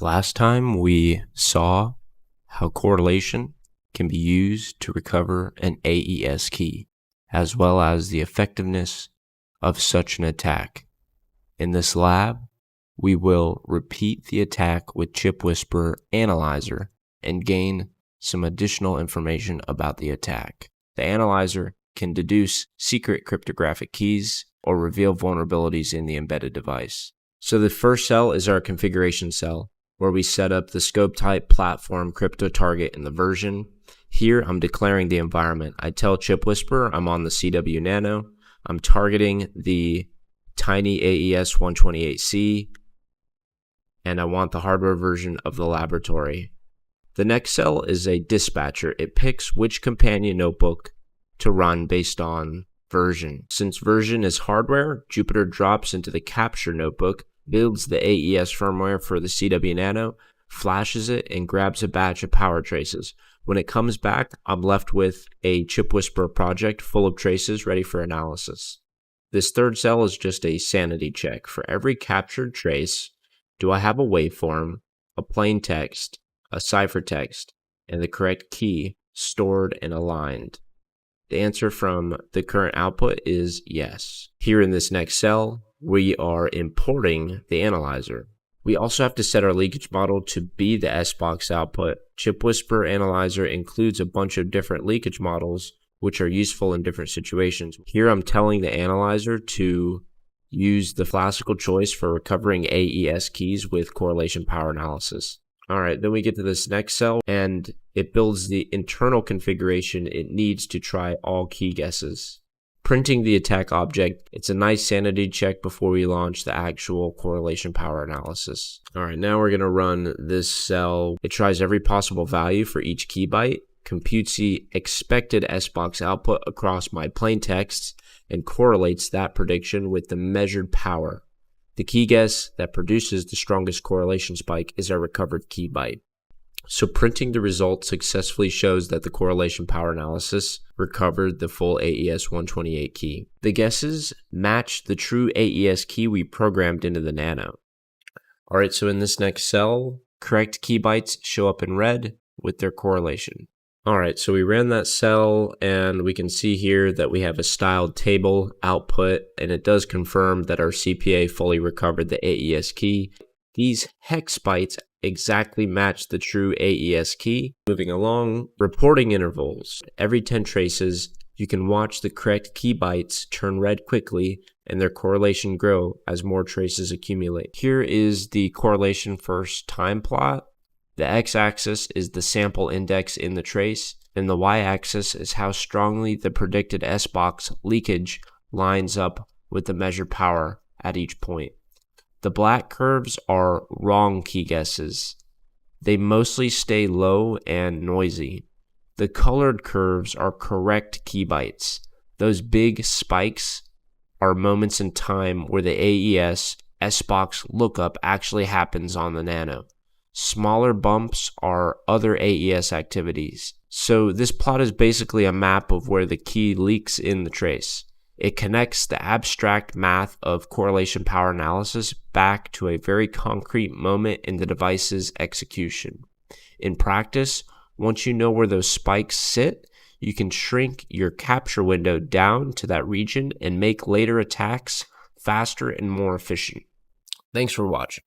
Last time we saw how correlation can be used to recover an AES key, as well as the effectiveness of such an attack. In this lab, we will repeat the attack with ChipWhisperer Analyzer and gain some additional information about the attack. The analyzer can deduce secret cryptographic keys or reveal vulnerabilities in the embedded device. So the first cell is our configuration cell, where we set up the scope type, platform, crypto target, and the version. Here, I'm declaring the environment. I tell ChipWhisperer I'm on the CW Nano. I'm targeting the tiny AES 128C, and I want the hardware version of the laboratory. The next cell is a dispatcher. It picks which companion notebook to run based on version. Since version is hardware, Jupyter drops into the capture notebook, builds the AES firmware for the CW Nano, flashes it, and grabs a batch of power traces. When it comes back, I'm left with a ChipWhisperer project full of traces ready for analysis. This third cell is just a sanity check. For every captured trace, do I have a waveform, a plain text, a ciphertext, and the correct key stored and aligned? The answer from the current output is yes. Here in this next cell, we are importing the analyzer. We also have to set our leakage model to be the SBox output. ChipWhisperer Analyzer includes a bunch of different leakage models, which are useful in different situations. Here I'm telling the analyzer to use the classical choice for recovering AES keys with correlation power analysis. All right, then we get to this next cell, and it builds the internal configuration it needs to try all key guesses. Printing the attack object, it's a nice sanity check before we launch the actual correlation power analysis. All right, now we're going to run this cell. It tries every possible value for each key byte, computes the expected SBox output across my plain text, and correlates that prediction with the measured power. The key guess that produces the strongest correlation spike is our recovered key byte. So printing the result successfully shows that the correlation power analysis recovered the full AES 128 key. The guesses match the true AES key we programmed into the Nano. All right, so in this next cell, correct key bytes show up in red with their correlation. All right, so we ran that cell, and we can see here that we have a styled table output, and it does confirm that our CPA fully recovered the AES key. These hex bytes exactly match the true AES key. Moving along, reporting intervals. Every 10 traces, you can watch the correct key bytes turn red quickly and their correlation grow as more traces accumulate. Here is the correlation first time plot. The x-axis is the sample index in the trace, and the y-axis is how strongly the predicted SBox leakage lines up with the measured power at each point. The black curves are wrong key guesses. They mostly stay low and noisy. The colored curves are correct key bytes. Those big spikes are moments in time where the AES SBox lookup actually happens on the Nano. Smaller bumps are other AES activities. So this plot is basically a map of where the key leaks in the trace. It connects the abstract math of correlation power analysis back to a very concrete moment in the device's execution. In practice, once you know where those spikes sit, you can shrink your capture window down to that region and make later attacks faster and more efficient. Thanks for watching.